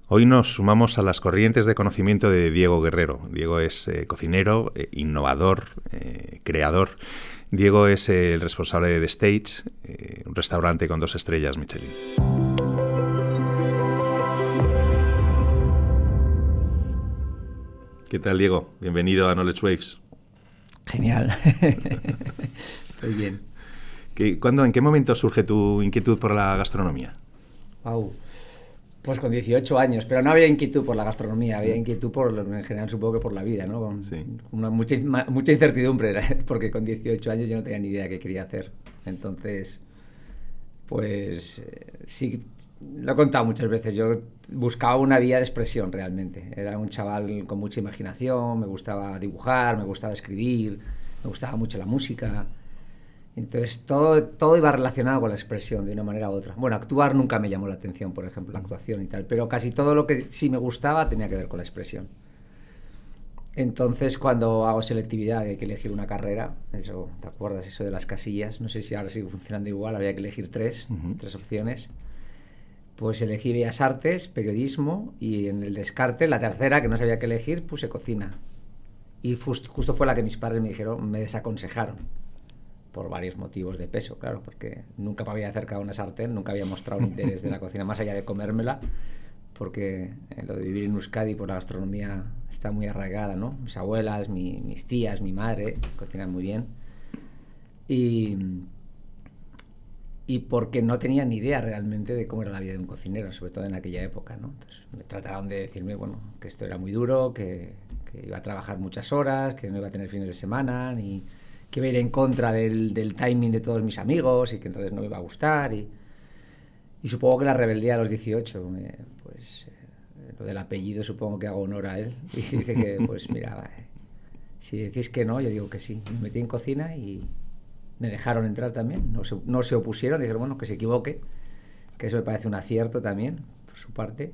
Hoy nos sumamos a las corrientes de conocimiento de Diego Guerrero. Diego es cocinero, innovador, creador. Diego es el responsable de The Stage, un restaurante con 2 estrellas Michelin. ¿Qué tal, Diego? Bienvenido a Knowledge Waves. Genial. Estoy bien. ¿En qué momento surge tu inquietud por la gastronomía? Wow. Pues con 18 años, pero no había inquietud por la gastronomía, había inquietud en general, supongo que por la vida, ¿no? Sí. Mucha incertidumbre, porque con 18 años yo no tenía ni idea de qué quería hacer. Entonces, pues sí, lo he contado muchas veces, yo buscaba una vía de expresión realmente. Era un chaval con mucha imaginación, me gustaba dibujar, me gustaba escribir, me gustaba mucho la música. Entonces todo iba relacionado con la expresión de una manera u otra. Bueno, actuar nunca me llamó la atención, por ejemplo, la actuación y tal, pero casi todo lo que sí me gustaba tenía que ver con la expresión. Entonces, cuando hago selectividad y hay que elegir una carrera, eso, ¿te acuerdas eso de las casillas? No sé si ahora sigue funcionando igual, había que elegir tres opciones. Pues elegí Bellas Artes, periodismo, y en el descarte, la tercera, que no sabía qué elegir, puse cocina. Y justo fue la que mis padres me desaconsejaron. Por varios motivos de peso, claro, porque nunca me había acercado a una sartén, nunca había mostrado un interés de la cocina más allá de comérmela, porque lo de vivir en Euskadi por la gastronomía está muy arraigada, ¿no? Mis abuelas, mis tías, mi madre cocinan muy bien, y porque no tenía ni idea realmente de cómo era la vida de un cocinero, sobre todo en aquella época, ¿no? Entonces me trataban de decirme, bueno, que esto era muy duro, que iba a trabajar muchas horas, que no iba a tener fines de semana, ni que iba a ir en contra del timing de todos mis amigos y que entonces no me iba a gustar. Y supongo que la rebeldía a los 18, lo del apellido supongo que hago honor a él. Y dice que, pues mira, si decís que no, yo digo que sí. Me metí en cocina y me dejaron entrar también. No se opusieron, dijeron, bueno, que se equivoque, que eso me parece un acierto también, por su parte.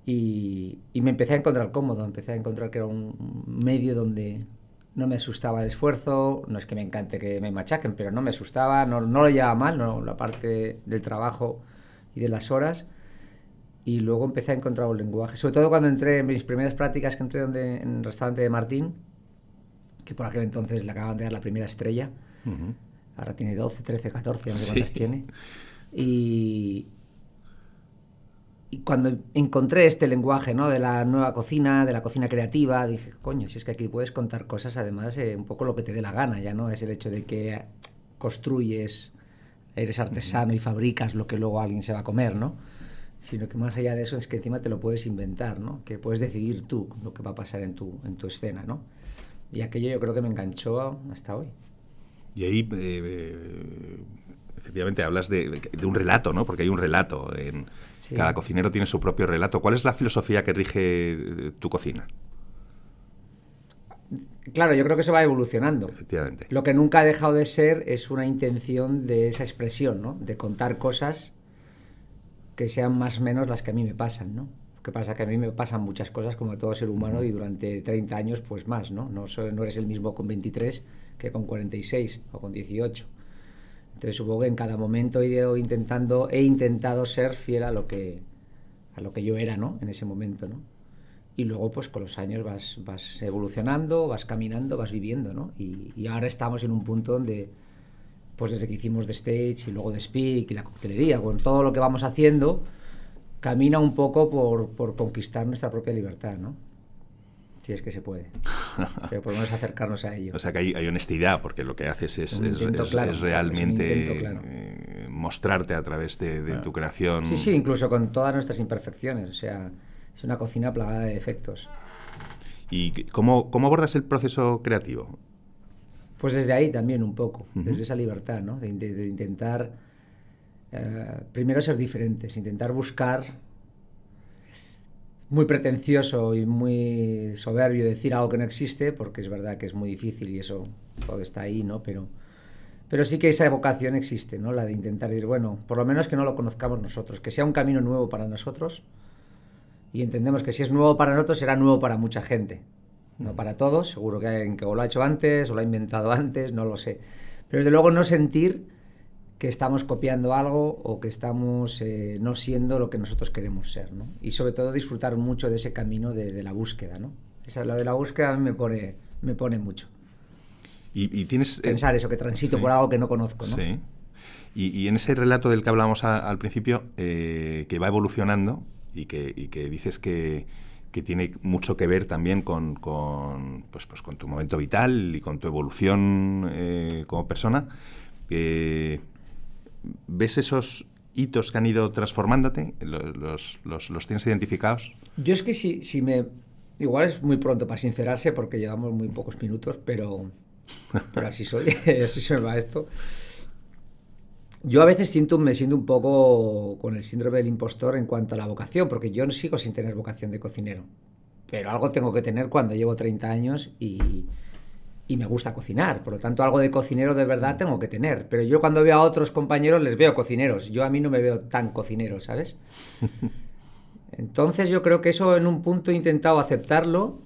Y me empecé a encontrar cómodo, empecé a encontrar que era un medio donde no me asustaba el esfuerzo, no es que me encante que me machaquen, pero no me asustaba, no lo llevaba mal, no, la parte del trabajo y de las horas. Y luego empecé a encontrar un lenguaje, sobre todo cuando entré en mis primeras prácticas, que entré en el restaurante de Martín, que por aquel entonces le acaban de dar la primera estrella. Ahora tiene 12, 13, 14, no sé cuántas tiene. Y cuando encontré este lenguaje, ¿no?, de la nueva cocina, de la cocina creativa, dije, coño, si es que aquí puedes contar cosas, además, un poco lo que te dé la gana, ya no es el hecho de que construyes, eres artesano y fabricas lo que luego alguien se va a comer, ¿no? Sino que más allá de eso es que encima te lo puedes inventar, ¿no? Que puedes decidir tú lo que va a pasar en tu escena, ¿no? Y aquello yo creo que me enganchó hasta hoy. Y ahí, efectivamente, hablas de un relato, ¿no? Porque hay un relato. Sí. Cada cocinero tiene su propio relato. ¿Cuál es la filosofía que rige tu cocina? Claro, yo creo que eso va evolucionando. Efectivamente. Lo que nunca ha dejado de ser es una intención de esa expresión, ¿no? De contar cosas que sean más o menos las que a mí me pasan, ¿no? Lo que pasa es que a mí me pasan muchas cosas como a todo ser humano y durante 30 años pues más, ¿no? No eres el mismo con 23 que con 46 o con 18. Entonces supongo que en cada momento he intentado ser fiel a lo que yo era, ¿no?, en ese momento, ¿no? Y luego pues con los años vas evolucionando, vas caminando, vas viviendo, ¿no? Y ahora estamos en un punto donde, pues desde que hicimos The Stage y luego The Speak y la coctelería, con todo lo que vamos haciendo, camina un poco por conquistar nuestra propia libertad, ¿no? Si es que se puede, pero por lo menos acercarnos a ello. O sea que hay honestidad, porque lo que haces es realmente mostrarte a través de tu creación. Sí, incluso con todas nuestras imperfecciones, o sea, es una cocina plagada de defectos. ¿Y cómo abordas el proceso creativo? Pues desde ahí también un poco, desde esa libertad, ¿no? De intentar primero ser diferentes, intentar buscar, muy pretencioso y muy soberbio decir algo que no existe, porque es verdad que es muy difícil y eso todo está ahí, ¿no? Pero sí que esa vocación existe, ¿no? La de intentar decir, bueno, por lo menos que no lo conozcamos nosotros, que sea un camino nuevo para nosotros, y entendemos que si es nuevo para nosotros será nuevo para mucha gente, no para todos, seguro que hay alguien que o lo ha hecho antes o lo ha inventado antes, no lo sé, pero desde luego no sentir que estamos copiando algo o que estamos no siendo lo que nosotros queremos ser, ¿no? Y sobre todo disfrutar mucho de ese camino de la búsqueda, ¿no? Lo de la búsqueda a mí me pone mucho. Y tienes... Pensar eso, que transito sí, por algo que no conozco, ¿no? Sí. Y en ese relato del que hablábamos al principio, que va evolucionando y que dices que tiene mucho que ver también con tu momento vital y con tu evolución como persona, ¿ves esos hitos que han ido transformándote? ¿Los tienes identificados? Yo es que si me... Igual es muy pronto para sincerarse porque llevamos muy pocos minutos, pero así soy, así se me va esto. Yo a veces me siento un poco con el síndrome del impostor en cuanto a la vocación, porque yo no sigo sin tener vocación de cocinero. Pero algo tengo que tener cuando llevo 30 años y me gusta cocinar. Por lo tanto, algo de cocinero de verdad tengo que tener. Pero yo cuando veo a otros compañeros les veo cocineros. Yo a mí no me veo tan cocinero, ¿sabes? Entonces yo creo que eso en un punto he intentado aceptarlo,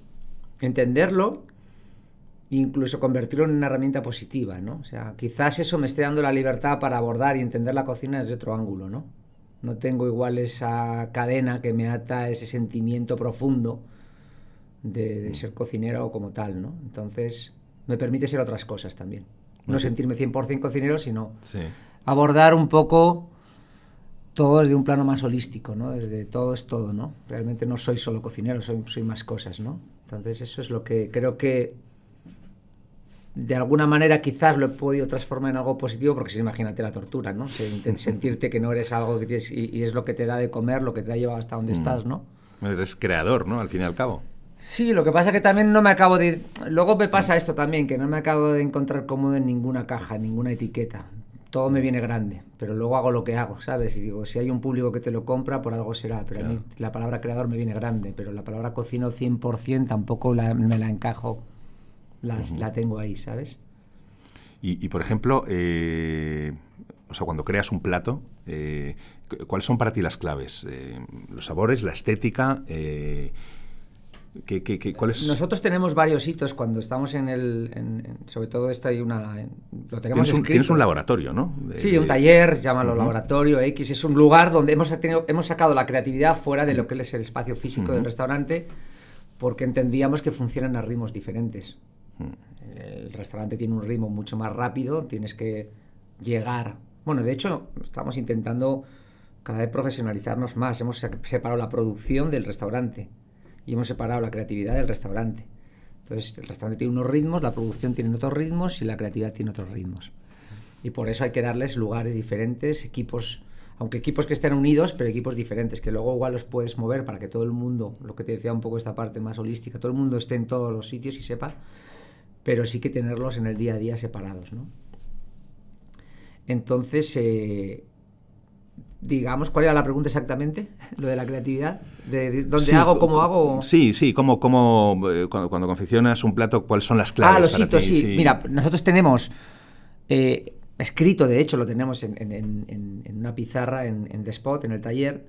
entenderlo, e incluso convertirlo en una herramienta positiva, ¿no? O sea, quizás eso me esté dando la libertad para abordar y entender la cocina desde otro ángulo, ¿no? No tengo igual esa cadena que me ata a ese sentimiento profundo de ser cocinero como tal, ¿no? Entonces me permite ser otras cosas también. No sentirme 100% cocinero, sino abordar un poco todo desde un plano más holístico, ¿no? Desde todo es todo, ¿no? Realmente no soy solo cocinero, soy más cosas, ¿no? Entonces eso es lo que creo que de alguna manera quizás lo he podido transformar en algo positivo, porque si imagínate la tortura, ¿no? Sentirte que no eres algo que tienes y es lo que te da de comer, lo que te ha llevado hasta donde estás, ¿no? Eres creador, ¿no? Al fin y al cabo. Sí, lo que pasa es que también no me acabo de... Luego me pasa esto también, que no me acabo de encontrar cómodo en ninguna caja, en ninguna etiqueta. Todo me viene grande, pero luego hago lo que hago, ¿sabes? Y digo, si hay un público que te lo compra, por algo será. Pero claro, a mí la palabra creador me viene grande, pero la palabra cocino 100% tampoco me la encajo, la tengo ahí, ¿sabes? Y por ejemplo, o sea, cuando creas un plato, ¿cuáles son para ti las claves? ¿Los sabores, la estética? ¿Cuáles? Nosotros tenemos varios hitos cuando estamos sobre todo esto hay lo tenemos escrito. Tienes un laboratorio, ¿no? Sí, un taller, llámalo laboratorio X, es un lugar donde hemos sacado la creatividad fuera de lo que es el espacio físico del restaurante, porque entendíamos que funcionan a ritmos diferentes. El restaurante tiene un ritmo mucho más rápido, tienes que llegar... Bueno, de hecho, estamos intentando cada vez profesionalizarnos más. Hemos separado la producción del restaurante y hemos separado la creatividad del restaurante. Entonces, el restaurante tiene unos ritmos, la producción tiene otros ritmos y la creatividad tiene otros ritmos. Y por eso hay que darles lugares diferentes, equipos, aunque equipos que estén unidos, pero equipos diferentes, que luego igual los puedes mover para que todo el mundo, lo que te decía un poco esta parte más holística, todo el mundo esté en todos los sitios y sepa, pero sí que tenerlos en el día a día separados, ¿no? Entonces, digamos, ¿cuál era la pregunta exactamente? Lo de la creatividad, de dónde hago, cómo hago. Sí, cuando confeccionas un plato, ¿cuáles son las claves? Los hitos, sí. Mira, nosotros tenemos escrito, de hecho, lo tenemos en una pizarra en The Spot, en el taller,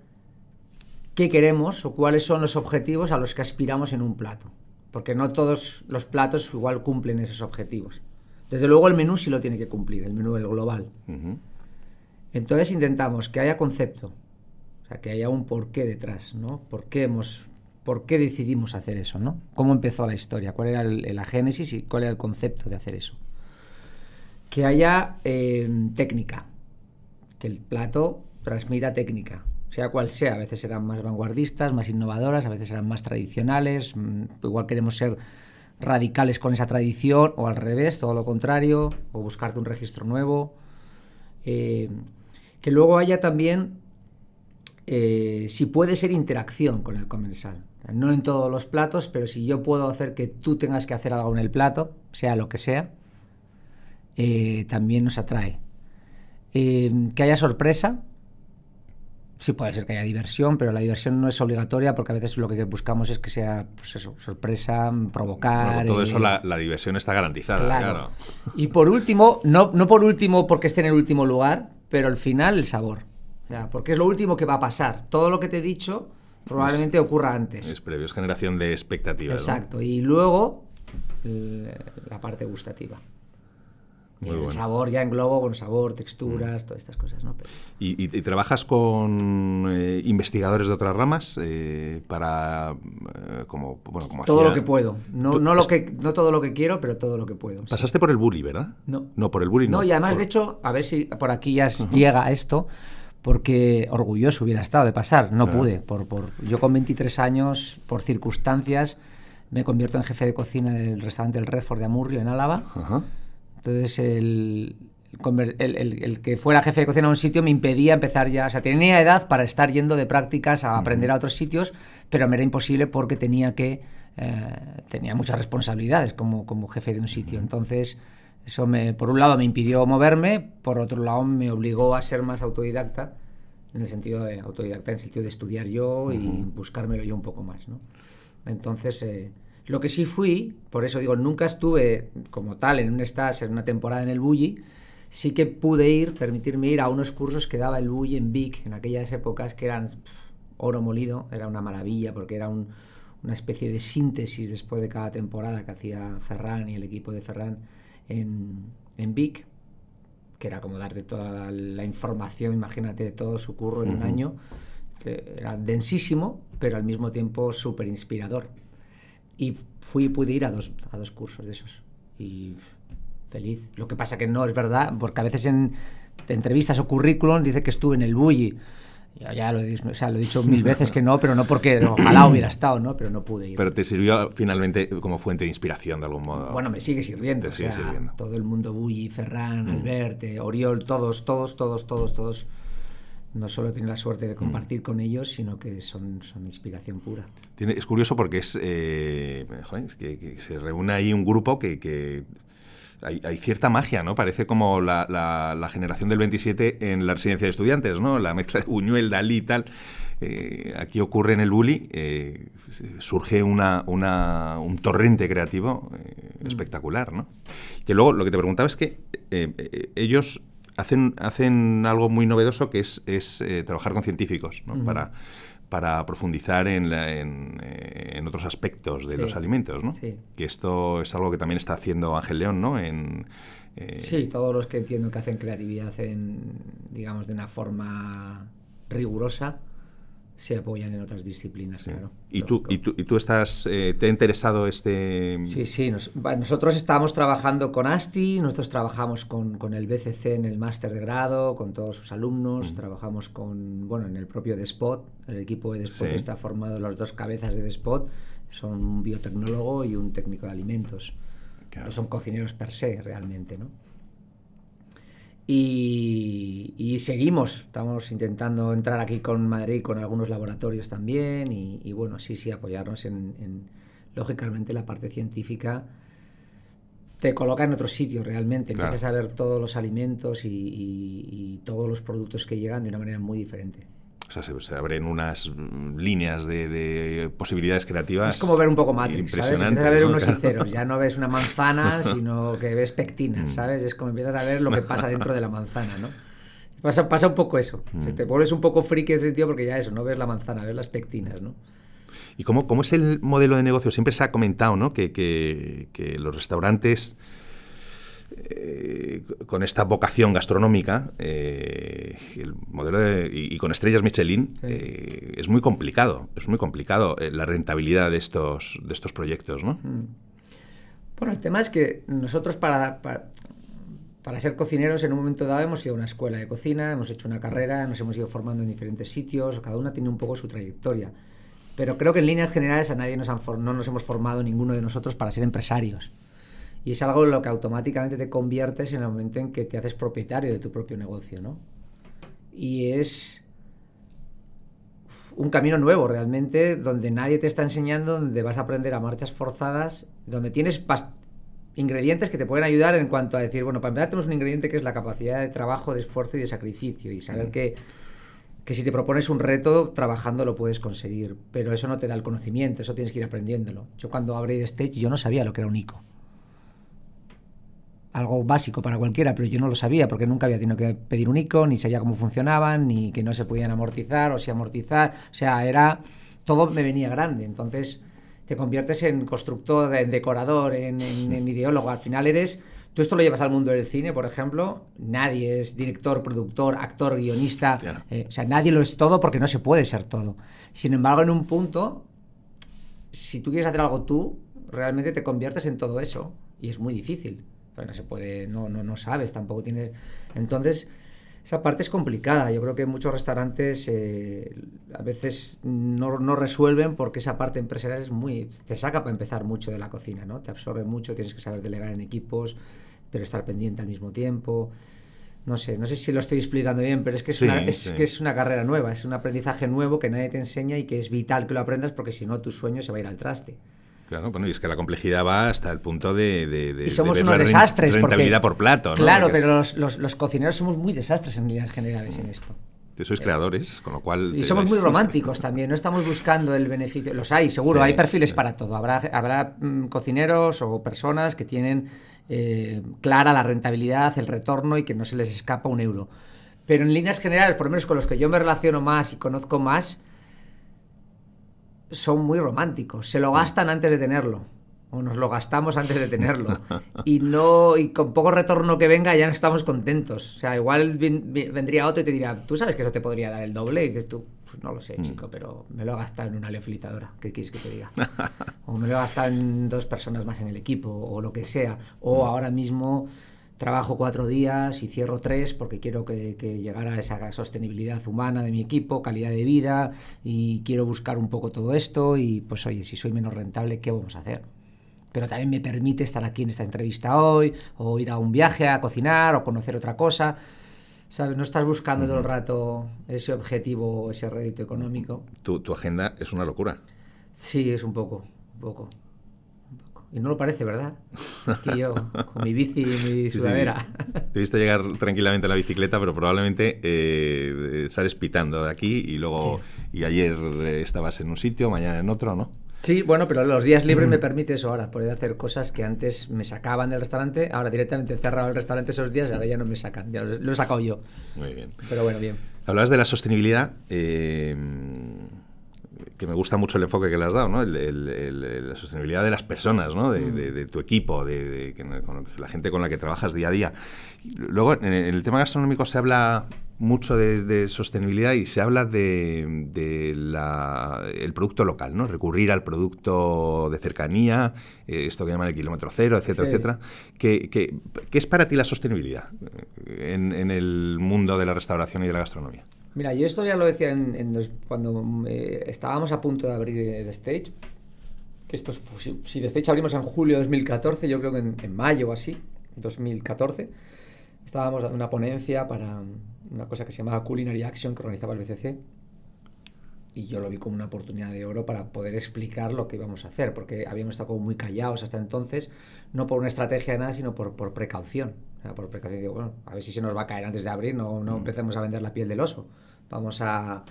qué queremos o cuáles son los objetivos a los que aspiramos en un plato. Porque no todos los platos igual cumplen esos objetivos. Desde luego el menú sí lo tiene que cumplir, el menú, el global. Entonces intentamos que haya concepto, o sea, que haya un porqué detrás, ¿no? ¿Por qué decidimos hacer eso, ¿no? ¿Cómo empezó la historia? ¿Cuál era la génesis y cuál era el concepto de hacer eso? Que haya técnica, que el plato transmita técnica, sea cual sea. A veces serán más vanguardistas, más innovadoras, a veces serán más tradicionales, igual queremos ser radicales con esa tradición, o al revés, todo lo contrario, o buscarte un registro nuevo. Que luego haya también, si puede ser, interacción con el comensal. No en todos los platos, pero si yo puedo hacer que tú tengas que hacer algo en el plato, sea lo que sea, también nos atrae. Que haya sorpresa. Sí puede ser que haya diversión, pero la diversión no es obligatoria, porque a veces lo que buscamos es que sea, pues eso, sorpresa, provocar... Bueno, todo eso, la diversión está garantizada, claro. Y por último, no por último porque esté en el último lugar, pero al final el sabor. O sea, porque es lo último que va a pasar. Todo lo que te he dicho probablemente ocurra antes. Es previo, es generación de expectativas. Exacto, ¿no? Y luego la parte gustativa. Y el sabor ya englobo, bueno, sabor, texturas, todas estas cosas, ¿no? Pero... ¿Y trabajas con investigadores de otras ramas para como todo lo que puedo. No todo lo que quiero, pero todo lo que puedo. Pasaste por el Bulli, ¿verdad? No. No, por el Bulli no. No, y además, de hecho, a ver si por aquí ya llega esto, porque orgulloso hubiera estado de pasar. No pude. Yo con 23 años, por circunstancias, me convierto en jefe de cocina del restaurante El Redford de Amurrio, en Álava. Ajá. Entonces, el que fuera jefe de cocina a un sitio me impedía empezar ya. O sea, tenía edad para estar yendo de prácticas a aprender a otros sitios, pero me era imposible porque tenía muchas responsabilidades como jefe de un sitio. Entonces, eso por un lado me impidió moverme, por otro lado me obligó a ser más autodidacta, en el sentido de estudiar yo y buscármelo yo un poco más, ¿no? Entonces, lo que sí fui, por eso digo, nunca estuve como tal en un stage, en una temporada en el Bulli. Sí que pude permitirme ir a unos cursos que daba el Bulli en Vic en aquellas épocas, que eran oro molido, era una maravilla, porque era una especie de síntesis después de cada temporada que hacía Ferran y el equipo de Ferran en Vic, que era como darte toda la información, imagínate, de todo su curro en un año. Era densísimo, pero al mismo tiempo súper inspirador. Y pude ir a dos cursos de esos. Y feliz. Lo que pasa que no es verdad, porque a veces en entrevistas o currículum dice que estuve en el Bulli. Ya lo he dicho 1000 veces que no, pero no porque ojalá hubiera estado, ¿no? Pero no pude ir. Pero te sirvió finalmente como fuente de inspiración de algún modo. Bueno, me sigue sirviendo. Sigue sirviendo. Todo el mundo Bulli, Ferran, Albert, Oriol, todos. No solo he tenido la suerte de compartir con ellos, sino que son inspiración pura. Es curioso porque es que se reúne ahí un grupo que hay cierta magia, ¿no? Parece como la generación del 27 en la residencia de estudiantes, ¿no? La mezcla de Buñuel, Dalí y tal. Aquí ocurre en el Bulli, surge un torrente creativo espectacular, ¿no? Que luego lo que te preguntaba es que ellos hacen algo muy novedoso, que es trabajar con científicos, ¿no? Para profundizar en otros aspectos de los alimentos, ¿no? Sí. Que esto es algo que también está haciendo Ángel León, ¿no? Sí, todos los que entiendo que hacen creatividad digamos, de una forma rigurosa, se apoyan en otras disciplinas, sí. Claro. ¿Y tú estás, te ha interesado Sí, nosotros estábamos trabajando con ASTI, nosotros trabajamos con el BCC en el máster de grado, con todos sus alumnos, trabajamos en el propio Despot, el equipo de Despot está formado, las dos cabezas de Despot son un biotecnólogo y un técnico de alimentos, claro. No son cocineros per se realmente, ¿no? Y seguimos, estamos intentando entrar aquí con Madrid, con algunos laboratorios también, y bueno, sí, apoyarnos lógicamente, la parte científica te coloca en otro sitio realmente, claro. Empiezas a ver todos los alimentos y todos los productos que llegan de una manera muy diferente. O sea, se abren unas líneas de posibilidades creativas. Es como ver un poco Matrix, ¿sabes? Empiezas a ver unos claro. y ceros. Ya no ves una manzana, sino que ves pectinas, ¿sabes? Es como empiezas a ver lo que pasa dentro de la manzana, ¿no? Pasa un poco eso. Te vuelves un poco friki en ese sentido porque ya eso, no ves la manzana, ves las pectinas, ¿no? ¿Y cómo es el modelo de negocio? Siempre se ha comentado, ¿no? Que los restaurantes con esta vocación gastronómica, el modelo y con estrellas Michelin, es muy complicado. Es muy complicado la rentabilidad de estos proyectos, ¿no? Bueno, el tema es que nosotros para ser cocineros en un momento dado hemos ido a una escuela de cocina, hemos hecho una carrera, nos hemos ido formando en diferentes sitios, cada uno tiene un poco su trayectoria. Pero creo que en líneas generales a nadie no nos hemos formado ninguno de nosotros para ser empresarios. Y es algo en lo que automáticamente te conviertes en el momento en que te haces propietario de tu propio negocio, ¿no? Y es un camino nuevo realmente, donde nadie te está enseñando, donde vas a aprender a marchas forzadas, donde tienes ingredientes que te pueden ayudar en cuanto a decir, bueno, para empezar tenemos un ingrediente que es la capacidad de trabajo, de esfuerzo y de sacrificio, y saber que si te propones un reto, trabajando lo puedes conseguir, pero eso no te da el conocimiento, eso tienes que ir aprendiéndolo. Yo cuando abrí The Stage yo no sabía lo que era un ICO. Algo básico para cualquiera, pero yo no lo sabía porque nunca había tenido que pedir un ICO, ni sabía cómo funcionaban, ni que no se podían amortizar o si amortizar, o sea, todo me venía grande. Entonces te conviertes en constructor, en decorador, en ideólogo, al final eres Tú esto lo llevas al mundo del cine, por ejemplo, nadie es director, productor, actor, guionista, Claro. O sea, nadie lo es todo porque no se puede ser todo. Sin embargo, en un punto, si tú quieres hacer algo tú, realmente te conviertes en todo eso y es muy difícil. Pero no se puede, no sabes, tampoco tienes... Entonces, esa parte es complicada. Yo creo que muchos restaurantes a veces no resuelven porque esa parte empresarial es muy... Te saca para empezar mucho de la cocina, ¿no? Te absorbe mucho, tienes que saber delegar en equipos, pero estar pendiente al mismo tiempo. No sé si lo estoy explicando bien, pero es que que es una carrera nueva, es un aprendizaje nuevo que nadie te enseña y que es vital que lo aprendas porque si no tu sueño se va a ir al traste. Claro, bueno, y es que la complejidad va hasta el punto de y somos ver unos la desastres. rentabilidad Porque, por plato, ¿no? Claro, Porque pero los cocineros somos muy desastres en líneas generales en esto. sois creadores, con lo cual... Y somos muy románticos también, no estamos buscando el beneficio. Los hay, seguro, Sí, hay perfiles sí. para todo. Habrá cocineros o personas que tienen clara la rentabilidad, el retorno y que no se les escapa un euro. Pero en líneas generales, por lo menos con los que yo me relaciono más y conozco más, son muy románticos. Se lo gastan antes de tenerlo. O nos lo gastamos antes de tenerlo. Y con poco retorno que venga ya no estamos contentos. O sea, igual vendría otro y te dirá, ¿tú sabes que eso te podría dar el doble? Y dices tú, pues no lo sé, chico, pero me lo he gastado en una leofilizadora. ¿Qué quieres que te diga? O me lo he gastado en 2 personas más en el equipo, o lo que sea. O ahora mismo trabajo 4 días y cierro 3 porque quiero que llegara a esa sostenibilidad humana de mi equipo, calidad de vida, y quiero buscar un poco todo esto y pues oye, si soy menos rentable, ¿qué vamos a hacer? Pero también me permite estar aquí en esta entrevista hoy, o ir a un viaje a cocinar, o conocer otra cosa, ¿sabes? No estás buscando todo el rato ese objetivo, ese rédito económico. Tu agenda es una locura. Sí, es un poco. Y no lo parece, ¿verdad? Aquí yo, con mi bici y mi sudadera. Sí. Te he visto llegar tranquilamente en la bicicleta, pero probablemente sales pitando de aquí y luego... Sí. Y ayer estabas en un sitio, mañana en otro, ¿no? Sí, bueno, pero los días libres me permite eso ahora, poder hacer cosas que antes me sacaban del restaurante, ahora directamente he cerrado el restaurante esos días y ahora ya no me sacan, ya lo he sacado yo. Muy bien. Pero bueno, bien. Hablabas de la sostenibilidad, que me gusta mucho el enfoque que le has dado, ¿no? La sostenibilidad de las personas, ¿no? De tu equipo, con la gente con la que trabajas día a día. Luego, en el tema gastronómico se habla mucho de sostenibilidad y se habla del producto local, ¿no? Recurrir al producto de cercanía, esto que llaman el kilómetro cero, etcétera, sí. Etcétera. ¿Qué es para ti la sostenibilidad en el mundo de la restauración y de la gastronomía? Mira, yo esto ya lo decía cuando estábamos a punto de abrir The Stage. Que si The Stage abrimos en julio de 2014, yo creo que en mayo o así, 2014, estábamos dando una ponencia para una cosa que se llamaba Culinary Action que organizaba el BCC. Y yo lo vi como una oportunidad de oro para poder explicar lo que íbamos a hacer, porque habíamos estado como muy callados hasta entonces, no por una estrategia de nada, sino por precaución. O sea, por precaución, digo, bueno, a ver si se nos va a caer antes de abrir, no empecemos a vender la piel del oso. Vamos a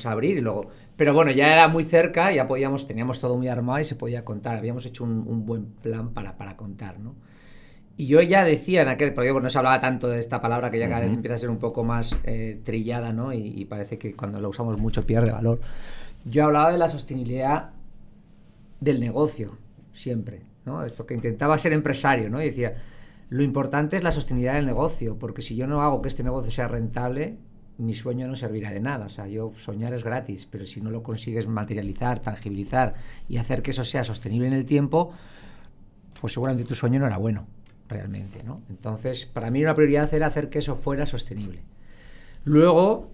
abrir y luego... Pero bueno, ya era muy cerca, ya teníamos todo muy armado y se podía contar. Habíamos hecho un buen plan para contar, ¿no? Y yo ya decía porque no se hablaba tanto de esta palabra que ya cada vez empieza a ser un poco más trillada, ¿no? Y parece que cuando la usamos mucho pierde valor. Yo hablaba de la sostenibilidad del negocio, siempre, ¿no? Esto que intentaba ser empresario, ¿no? Y decía, lo importante es la sostenibilidad del negocio, porque si yo no hago que este negocio sea rentable, mi sueño no servirá de nada. O sea, soñar es gratis, pero si no lo consigues materializar, tangibilizar y hacer que eso sea sostenible en el tiempo, pues seguramente tu sueño no era bueno, realmente, ¿no? Entonces, para mí una prioridad era hacer que eso fuera sostenible. Luego,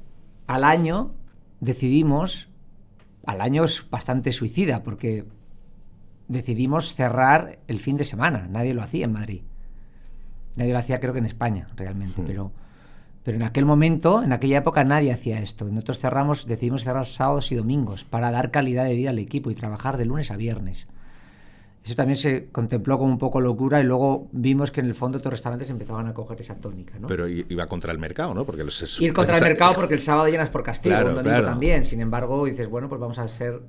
al año es bastante suicida, porque decidimos cerrar el fin de semana. Nadie lo hacía en Madrid. Nadie lo hacía, creo que en España, realmente, pero en aquel momento, en aquella época, nadie hacía esto. Nosotros decidimos cerrar sábados y domingos para dar calidad de vida al equipo y trabajar de lunes a viernes. Eso también se contempló como un poco locura y luego vimos que en el fondo otros restaurantes empezaban a coger esa tónica, ¿no? Pero iba contra el mercado, ¿no? Porque ir contra el mercado porque el sábado llenas por castigo, claro, un domingo también. Sin embargo, dices, bueno, pues vamos a hacer...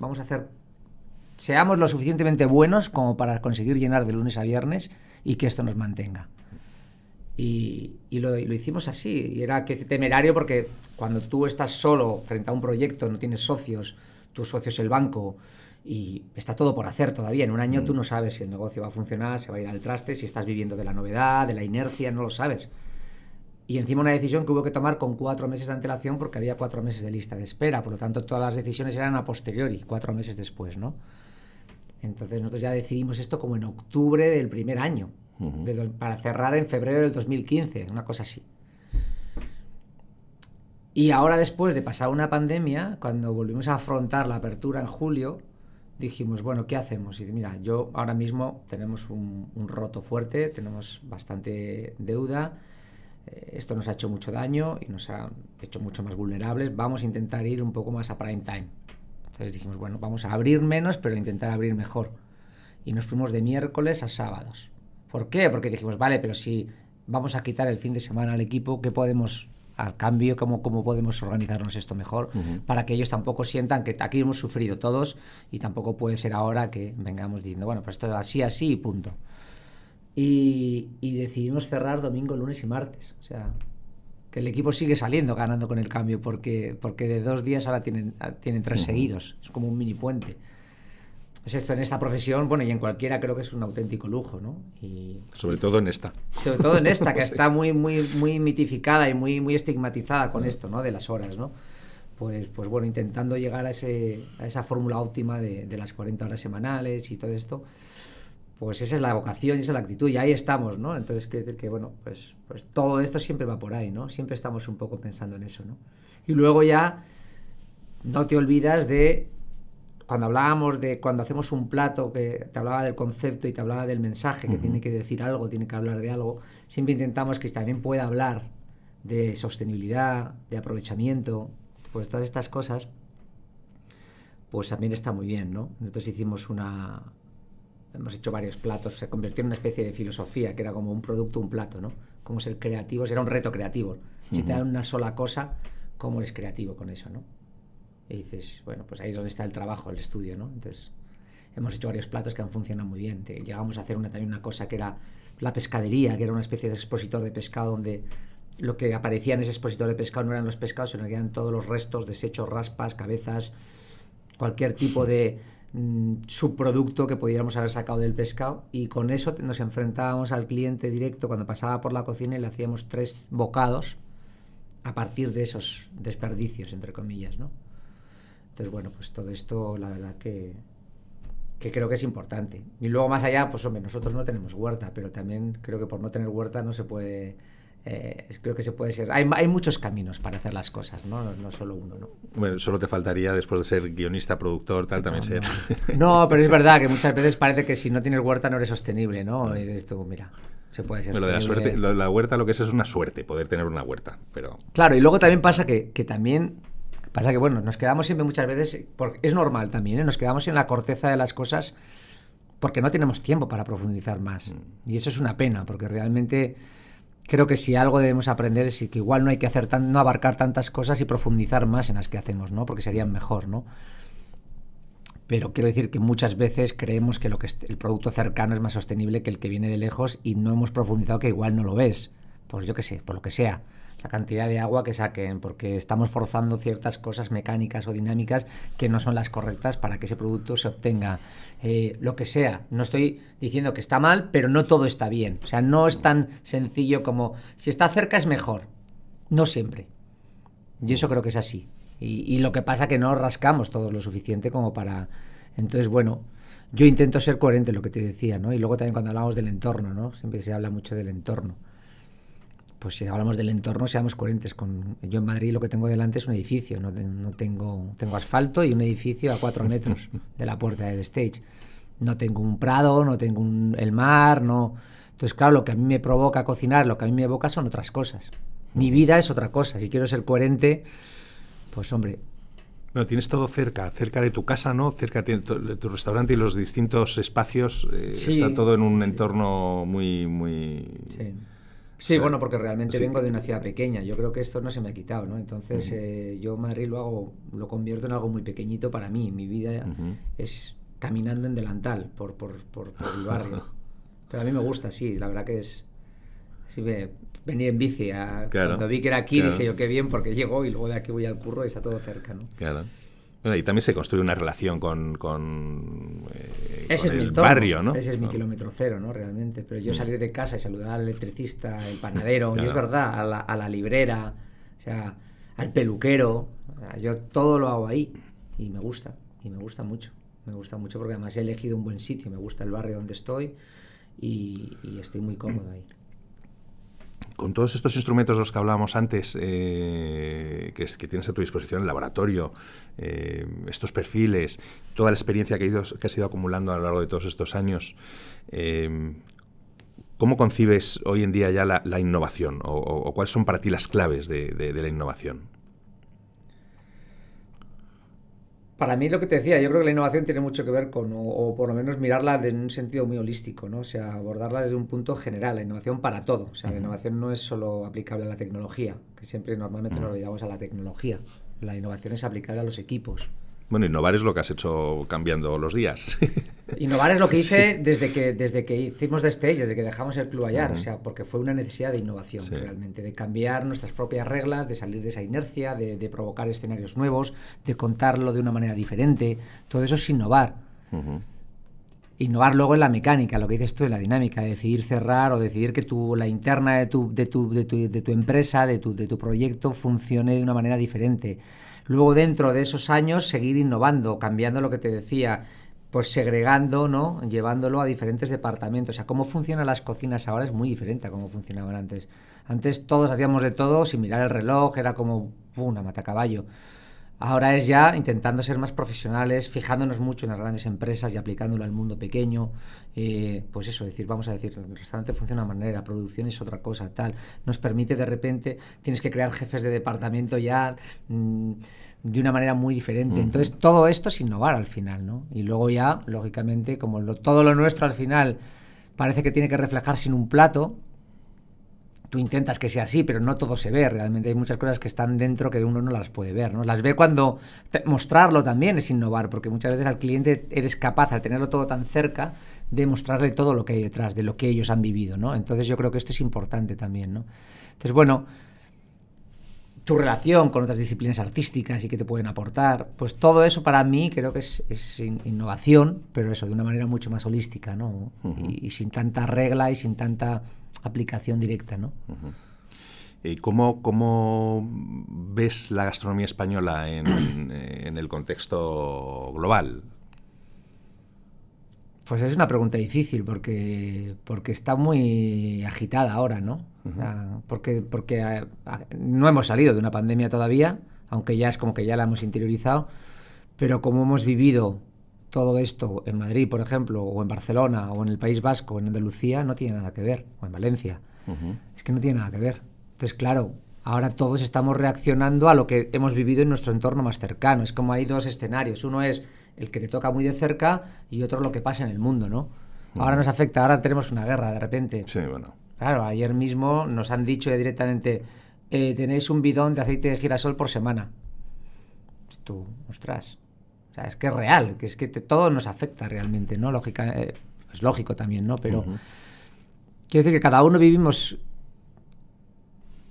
Seamos lo suficientemente buenos como para conseguir llenar de lunes a viernes y que esto nos mantenga. Y lo hicimos así. Y era temerario porque cuando tú estás solo frente a un proyecto, no tienes socios, tu socio es el banco y está todo por hacer todavía. En un año tú no sabes si el negocio va a funcionar, se va a ir al traste, si estás viviendo de la novedad, de la inercia, no lo sabes. Y encima una decisión que hubo que tomar con 4 meses de antelación porque había 4 meses de lista de espera. Por lo tanto, todas las decisiones eran a posteriori, 4 meses después, ¿no? Entonces nosotros ya decidimos esto como en octubre del primer año, para cerrar en febrero del 2015, una cosa así. Y ahora, después de pasar una pandemia, cuando volvimos a afrontar la apertura en julio, dijimos, bueno, ¿qué hacemos? Y mira, yo ahora mismo tenemos un roto fuerte, tenemos bastante deuda, esto nos ha hecho mucho daño y nos ha hecho mucho más vulnerables, vamos a intentar ir un poco más a prime time. Entonces dijimos, bueno, vamos a abrir menos, pero intentar abrir mejor. Y nos fuimos de miércoles a sábados. ¿Por qué? Porque dijimos, vale, pero si vamos a quitar el fin de semana al equipo, ¿qué podemos, al cambio, cómo podemos organizarnos esto mejor? Para que ellos tampoco sientan que aquí hemos sufrido todos y tampoco puede ser ahora que vengamos diciendo, bueno, pues esto es así y punto. Y decidimos cerrar domingo, lunes y martes. O sea, que el equipo sigue saliendo ganando con el cambio porque de 2 días ahora tienen 3 seguidos. Es como un mini puente. Pues esto en esta profesión, bueno, y en cualquiera creo que es un auténtico lujo, ¿no? Y sobre todo en esta. Sobre todo en esta, que está muy mitificada y muy estigmatizada con esto, ¿no? De las horas, ¿no? Pues bueno, intentando llegar a esa fórmula óptima de las 40 horas semanales y todo esto. Pues esa es la vocación y esa es la actitud, y ahí estamos, ¿no? Entonces, quiere decir que, bueno, pues todo esto siempre va por ahí, ¿no? Siempre estamos un poco pensando en eso, ¿no? Y luego ya no te olvidas de, cuando hacemos un plato, que te hablaba del concepto y te hablaba del mensaje, que tiene que decir algo, tiene que hablar de algo, siempre intentamos que también pueda hablar de sostenibilidad, de aprovechamiento, pues todas estas cosas, pues también está muy bien, ¿no? Nosotros hemos hecho varios platos, se convirtió en una especie de filosofía, que era como un producto, un plato, ¿no? Cómo ser creativos, era un reto creativo. Si te dan una sola cosa, ¿cómo eres creativo con eso, no? Y dices, bueno, pues ahí es donde está el trabajo, el estudio, ¿no? Entonces, hemos hecho varios platos que han funcionado muy bien. Llegamos a hacer también una cosa que era la pescadería, que era una especie de expositor de pescado, donde lo que aparecía en ese expositor de pescado no eran los pescados, sino que eran todos los restos, desechos, raspas, cabezas, cualquier tipo de subproducto que pudiéramos haber sacado del pescado, y con eso nos enfrentábamos al cliente directo cuando pasaba por la cocina y le hacíamos 3 bocados a partir de esos desperdicios, entre comillas, ¿no? Entonces, bueno, pues todo esto la verdad que creo que es importante. Y luego más allá, pues hombre, nosotros no tenemos huerta, pero también creo que por no tener huerta no se puede... creo que se puede ser... Hay muchos caminos para hacer las cosas, no solo uno, ¿no? Bueno, solo te faltaría, después de ser guionista, productor, tal, también ser... No, pero es verdad que muchas veces parece que si no tienes huerta no eres sostenible, ¿no? Y esto, mira, se puede ser sostenible. La huerta lo que es una suerte, poder tener una huerta, pero... Claro, y luego también pasa que también... Pasa que, bueno, nos quedamos siempre muchas veces... Porque es normal también, ¿eh? Nos quedamos en la corteza de las cosas porque no tenemos tiempo para profundizar más. Y eso es una pena, porque realmente... Creo que si algo debemos aprender es que igual no hay que no abarcar tantas cosas y profundizar más en las que hacemos, ¿no? Porque serían mejor, ¿no? Pero quiero decir que muchas veces creemos que el producto cercano es más sostenible que el que viene de lejos y no hemos profundizado que igual no lo ves. Pues yo qué sé, por lo que sea. La cantidad de agua que saquen, porque estamos forzando ciertas cosas mecánicas o dinámicas que no son las correctas para que ese producto se obtenga. Lo que sea, no estoy diciendo que está mal, pero no todo está bien. O sea, no es tan sencillo como si está cerca es mejor. No siempre. Y eso creo que es así. Y lo que pasa es que no rascamos todos lo suficiente como para... Entonces, bueno, yo intento ser coherente en lo que te decía, ¿no? Y luego también cuando hablamos del entorno, ¿no? Siempre se habla mucho del entorno. Pues si hablamos del entorno, seamos coherentes. Yo en Madrid lo que tengo delante es un edificio, no tengo asfalto y un edificio a 4 metros de la puerta del stage. No tengo un prado, no tengo el mar, no. Entonces, claro, lo que a mí me provoca cocinar, lo que a mí me evoca son otras cosas. Mi vida es otra cosa. Si quiero ser coherente, pues hombre... Bueno, tienes todo cerca de tu casa, ¿no? Cerca de tu restaurante y los distintos espacios. Sí, está todo en un entorno muy... Sí. Sí, bueno, porque realmente vengo de una ciudad pequeña. Yo creo que esto no se me ha quitado, ¿no? Entonces, yo Madrid lo convierto en algo muy pequeñito para mí. Mi vida es caminando en delantal por el barrio. Pero a mí me gusta, sí. La verdad que es... Sí, venir en bici. Claro, cuando vi que era aquí, dije yo, qué bien, porque llego y luego de aquí voy al curro y está todo cerca, ¿no? Claro. Bueno, y también se construye una relación con ese es el mi entorno, barrio, ¿no? ese es mi kilómetro cero, ¿no? Realmente. Pero yo salir de casa y saludar al electricista, el panadero, claro. Y es verdad, a la librera, o sea, al peluquero, yo todo lo hago ahí y me gusta mucho. Me gusta mucho porque además he elegido un buen sitio, me gusta el barrio donde estoy y estoy muy cómodo ahí. Con todos estos instrumentos de los que hablábamos antes, que tienes a tu disposición, el laboratorio, estos perfiles, toda la experiencia que has ido acumulando a lo largo de todos estos años, ¿cómo concibes hoy en día ya la innovación? ¿O cuáles son para ti las claves de la innovación? Para mí, lo que te decía, yo creo que la innovación tiene mucho que ver con, o por lo menos mirarla en un sentido muy holístico, ¿no? O sea, abordarla desde un punto general, la innovación para todo. O sea, la innovación no es solo aplicable a la tecnología, que siempre normalmente nos lo llevamos a la tecnología. La innovación es aplicable a los equipos. Bueno, innovar es lo que has hecho cambiando los días. Innovar es lo que hice desde que hicimos The Stage, desde que dejamos el Club Ayar, o sea, porque fue una necesidad de innovación, realmente, de cambiar nuestras propias reglas, de salir de esa inercia, de provocar escenarios nuevos, de contarlo de una manera diferente. Todo eso es innovar. Innovar luego en la mecánica, lo que dices tú, en la dinámica, de decidir cerrar o decidir que la interna de tu empresa, de tu proyecto, funcione de una manera diferente. Luego, dentro de esos años, seguir innovando, cambiando lo que te decía, pues segregando, ¿no? Llevándolo a diferentes departamentos. O sea, cómo funcionan las cocinas ahora es muy diferente a cómo funcionaban antes. Antes todos hacíamos de todo sin mirar el reloj, era como una matacaballo. Ahora es ya intentando ser más profesionales, fijándonos mucho en las grandes empresas y aplicándolo al mundo pequeño. Pues eso, vamos a decir, el restaurante funciona de una manera, la producción es otra cosa, tal. Nos permite de repente, tienes que crear jefes de departamento ya de una manera muy diferente. Entonces todo esto es innovar al final, ¿no? Y luego ya, lógicamente, como todo lo nuestro al final parece que tiene que reflejarse en un plato, tú intentas que sea así, pero no todo se ve. Realmente hay muchas cosas que están dentro que uno no las puede ver, ¿no? Las ve cuando... mostrarlo también es innovar, porque muchas veces al cliente eres capaz, al tenerlo todo tan cerca, de mostrarle todo lo que hay detrás, de lo que ellos han vivido, ¿no? Entonces yo creo que esto es importante también, ¿no? Entonces, bueno, tu relación con otras disciplinas artísticas y que te pueden aportar, pues todo eso para mí creo que es innovación, pero eso de una manera mucho más holística, ¿no? Y sin tanta regla y sin tanta aplicación directa, ¿no? ¿Y cómo ves la gastronomía española en el contexto global? Pues es una pregunta difícil porque está muy agitada ahora, ¿no? O sea, porque no hemos salido de una pandemia todavía, aunque ya es como que ya la hemos interiorizado, pero como hemos vivido todo esto en Madrid, por ejemplo, o en Barcelona, o en el País Vasco, o en Andalucía, no tiene nada que ver, o en Valencia. Es que no tiene nada que ver. Entonces, claro, ahora todos estamos reaccionando a lo que hemos vivido en nuestro entorno más cercano. Es como hay dos escenarios. Uno es el que te toca muy de cerca y otro lo que pasa en el mundo, ¿no? Ahora nos afecta, ahora tenemos una guerra de repente. Sí, bueno. Claro, ayer mismo nos han dicho directamente, tenéis un bidón de aceite de girasol por semana. Tú, ostras... O sea, es que es real, que es que todo nos afecta realmente, ¿no? Lógica, es lógico también, ¿no? Pero quiero decir que cada uno vivimos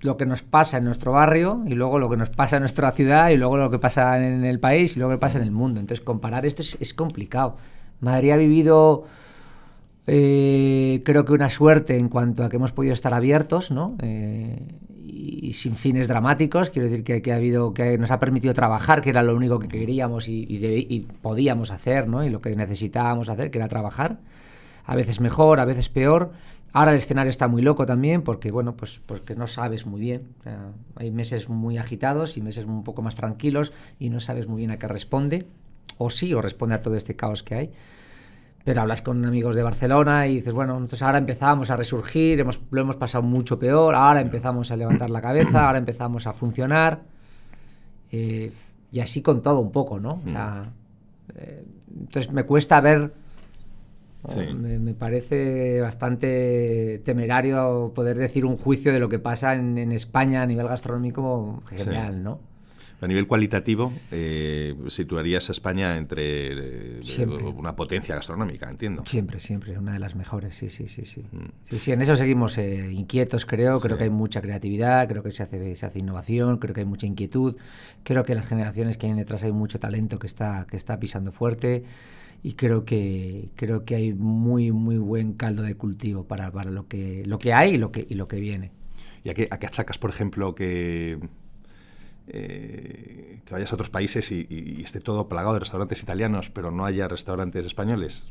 lo que nos pasa en nuestro barrio y luego lo que nos pasa en nuestra ciudad y luego lo que pasa en el país y luego lo que pasa en el mundo. Entonces, comparar esto es complicado. Madrid ha vivido, creo que una suerte en cuanto a que hemos podido estar abiertos, ¿no? Y sin fines dramáticos, quiero decir que nos ha permitido trabajar, que era lo único que queríamos y podíamos hacer, ¿no? Y lo que necesitábamos hacer, que era trabajar, a veces mejor, a veces peor. Ahora el escenario está muy loco también, porque bueno, pues porque no sabes muy bien. O sea, hay meses muy agitados y meses un poco más tranquilos y no sabes muy bien a qué responde, o sí, o responde a todo este caos que hay. Pero hablas con amigos de Barcelona y dices, bueno, entonces ahora empezamos a resurgir, lo hemos pasado mucho peor, ahora empezamos a levantar la cabeza, ahora empezamos a funcionar, y así con todo un poco, ¿no? O sea, entonces me cuesta ver, sí. Me parece bastante temerario poder decir un juicio de lo que pasa en España a nivel gastronómico general, sí. ¿No? A nivel cualitativo, situarías a España entre una potencia gastronómica, entiendo. Siempre, una de las mejores, sí. Sí, en eso seguimos inquietos, creo que hay mucha creatividad, creo que se hace innovación, creo que hay mucha inquietud, creo que las generaciones que hay detrás hay mucho talento que está pisando fuerte, y creo que hay muy buen caldo de cultivo para lo que hay y lo que viene. ¿Y a qué achacas, por ejemplo, que vayas a otros países y esté todo plagado de restaurantes italianos, pero no haya restaurantes españoles?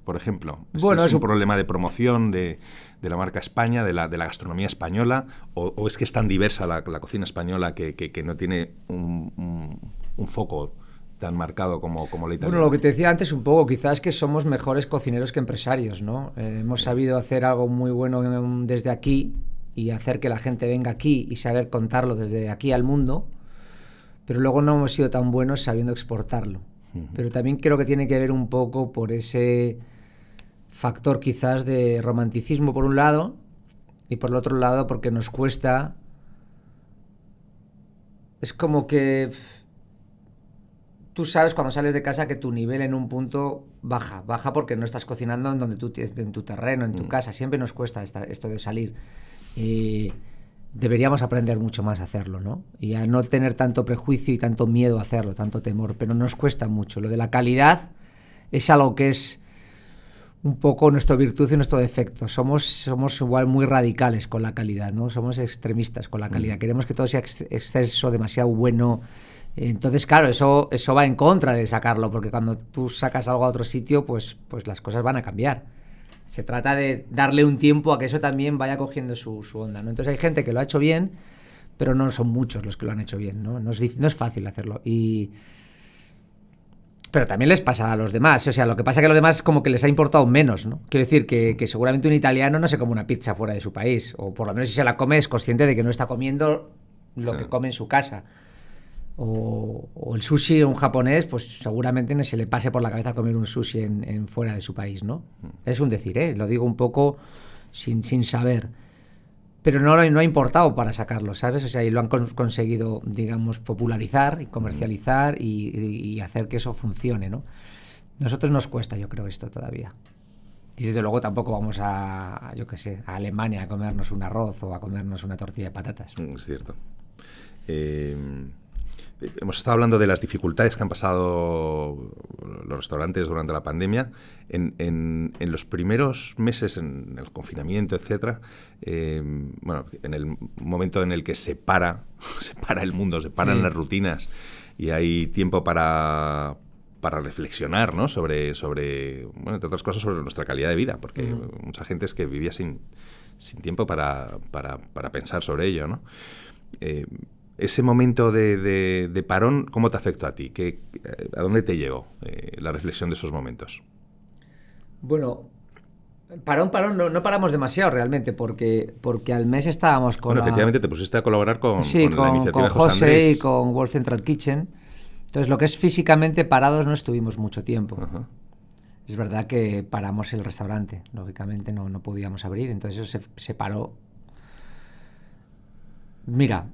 Por ejemplo, ¿es un problema de promoción de la marca España, de la gastronomía española, o es que es tan diversa la cocina española que no tiene un foco tan marcado como la italiana? Bueno, lo que te decía antes un poco, quizás que somos mejores cocineros que empresarios, ¿no? Hemos sabido hacer algo muy bueno desde aquí y hacer que la gente venga aquí y saber contarlo desde aquí al mundo, pero luego no hemos sido tan buenos sabiendo exportarlo. Pero también creo que tiene que ver un poco por ese factor quizás de romanticismo por un lado, y por el otro lado porque nos cuesta. Es como que tú sabes cuando sales de casa que tu nivel en un punto baja porque no estás cocinando en donde tú en tu terreno, en tu casa. Siempre nos cuesta esto de salir. Deberíamos aprender mucho más a hacerlo, ¿no? Y a no tener tanto prejuicio y tanto miedo a hacerlo, tanto temor, pero nos cuesta mucho. Lo de la calidad es algo que es un poco nuestra virtud y nuestro defecto. Somos igual muy radicales con la calidad, ¿no? Somos extremistas con la calidad. Queremos que todo sea exceso, demasiado bueno. Entonces, claro, eso va en contra de sacarlo, porque cuando tú sacas algo a otro sitio, pues las cosas van a cambiar. Se trata de darle un tiempo a que eso también vaya cogiendo su onda, ¿no? Entonces hay gente que lo ha hecho bien, pero no son muchos los que lo han hecho bien, ¿no? No es fácil hacerlo. Pero también les pasa a los demás. O sea, lo que pasa es que a los demás como que les ha importado menos, ¿no? Quiero decir que seguramente un italiano no se come una pizza fuera de su país, o por lo menos si se la come es consciente de que no está comiendo lo que come en su casa. O el sushi, un japonés, pues seguramente no se le pase por la cabeza comer un sushi en fuera de su país, ¿no? Es un decir, lo digo un poco sin saber. Pero no ha importado para sacarlo, ¿sabes? O sea, y lo han conseguido, digamos, popularizar y comercializar y hacer que eso funcione, ¿no? Nosotros nos cuesta, yo creo, esto todavía. Y desde luego tampoco vamos a Alemania a comernos un arroz o a comernos una tortilla de patatas. Es cierto. Hemos estado hablando de las dificultades que han pasado los restaurantes durante la pandemia. En los primeros meses, en el confinamiento, etcétera, en el momento en el que se para el mundo, se paran las rutinas y hay tiempo para reflexionar, ¿no? sobre bueno, entre otras cosas, sobre nuestra calidad de vida, porque mucha gente es que vivía sin tiempo para pensar sobre ello, ¿no? Ese momento de parón, ¿cómo te afectó a ti? ¿A dónde te llegó la reflexión de esos momentos? Bueno, parón, no paramos demasiado realmente, porque al mes estábamos con efectivamente te pusiste a colaborar con la iniciativa de José Andrés y con World Central Kitchen. Entonces, lo que es físicamente parados no estuvimos mucho tiempo. Uh-huh. Es verdad que paramos el restaurante, lógicamente no podíamos abrir, entonces eso se paró. Mira,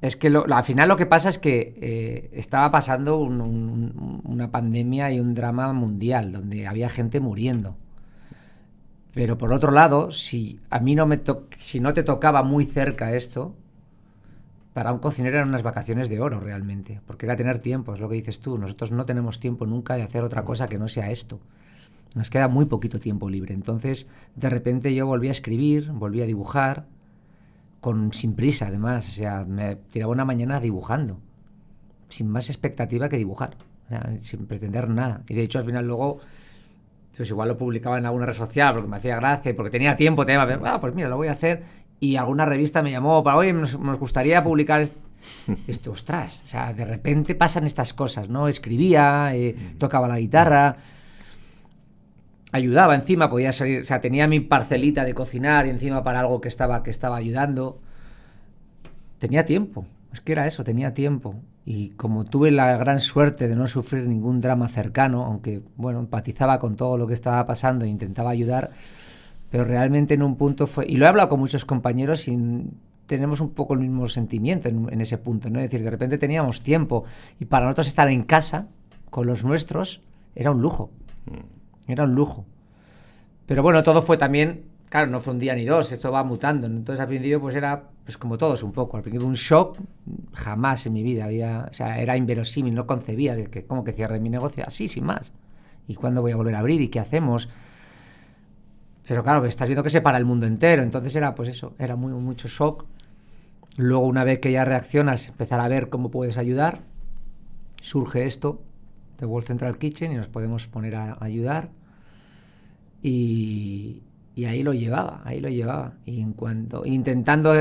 es que al final lo que pasa es que estaba pasando una pandemia y un drama mundial donde había gente muriendo. Pero por otro lado, si no te tocaba muy cerca esto, para un cocinero eran unas vacaciones de oro realmente, porque era tener tiempo, es lo que dices tú. Nosotros no tenemos tiempo nunca de hacer otra cosa que no sea esto. Nos queda muy poquito tiempo libre. Entonces, de repente yo volví a escribir, volví a dibujar, sin prisa además, o sea, me tiraba una mañana dibujando, sin más expectativa que dibujar, o sea, sin pretender nada. Y de hecho al final luego, pues igual lo publicaba en alguna red social porque me hacía gracia, porque tenía tiempo, pues mira, lo voy a hacer. Y alguna revista me llamó para, oye, nos gustaría publicar esto. Ostras, o sea, de repente pasan estas cosas, ¿no? Escribía, tocaba la guitarra, ayudaba encima, podía salir, o sea, tenía mi parcelita de cocinar y encima para algo que estaba ayudando. Tenía tiempo, es que era eso, tenía tiempo. Y como tuve la gran suerte de no sufrir ningún drama cercano, aunque, bueno, empatizaba con todo lo que estaba pasando e intentaba ayudar, pero realmente en un punto fue... Y lo he hablado con muchos compañeros y tenemos un poco el mismo sentimiento en ese punto, ¿no? Es decir, de repente teníamos tiempo y para nosotros estar en casa con los nuestros era un lujo. Era un lujo. Pero bueno, todo fue también, claro, no fue un día ni dos, esto va mutando. Entonces al principio pues era pues como todos un poco. Al principio un shock, jamás en mi vida había, o sea, era inverosímil, no concebía de que como que cierre mi negocio así, sin más. ¿Y cuándo voy a volver a abrir? ¿Y qué hacemos? Pero claro, estás viendo que se para el mundo entero. Entonces era pues eso, era mucho shock. Luego una vez que ya reaccionas, empezar a ver cómo puedes ayudar. Surge esto de World Central Kitchen y nos podemos poner a ayudar. Y ahí lo llevaba. Y en cuanto, intentando,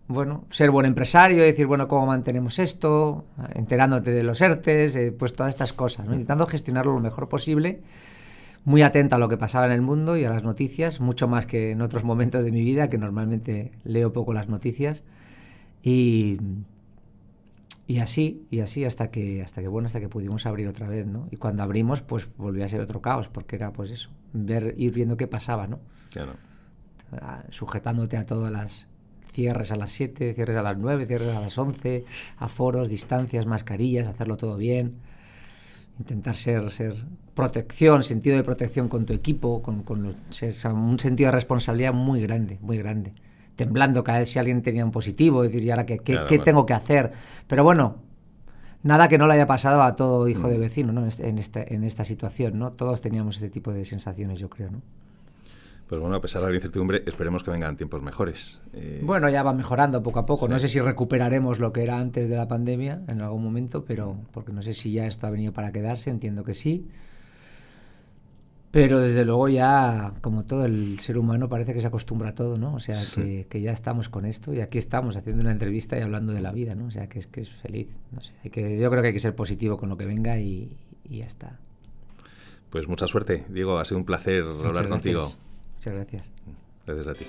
bueno, ser buen empresario, decir, bueno, ¿cómo mantenemos esto? Enterándote de los ERTES, pues todas estas cosas, ¿no? Intentando gestionarlo lo mejor posible, muy atento a lo que pasaba en el mundo y a las noticias, mucho más que en otros momentos de mi vida, que normalmente leo poco las noticias. Y así hasta que pudimos abrir otra vez, ¿no? Y cuando abrimos, pues volvió a ser otro caos, porque era pues eso, ir viendo qué pasaba, ¿no? Claro. Sujetándote a todas las cierres a las 7, cierres a las 9, cierres a las 11, aforos, distancias, mascarillas, hacerlo todo bien, intentar ser protección, sentido de protección con tu equipo, con un sentido de responsabilidad muy grande, temblando cada vez si alguien tenía un positivo, decir, ¿y ahora qué tengo que hacer? Pero bueno, nada que no le haya pasado a todo hijo de vecino, ¿no? En esta situación, ¿no? Todos teníamos este tipo de sensaciones, yo creo, ¿no? Pues bueno, a pesar de la incertidumbre, esperemos que vengan tiempos mejores. Bueno, ya va mejorando poco a poco. Sí. No sé si recuperaremos lo que era antes de la pandemia en algún momento, pero porque no sé si ya esto ha venido para quedarse, entiendo que sí. Pero desde luego ya, como todo el ser humano, parece que se acostumbra a todo, ¿no? O sea, sí. que ya estamos con esto y aquí estamos haciendo una entrevista y hablando de la vida, ¿no? O sea, que es feliz. No sé, yo creo que hay que ser positivo con lo que venga y ya está. Pues mucha suerte, Diego. Ha sido un placer hablar contigo. Muchas gracias. Gracias a ti.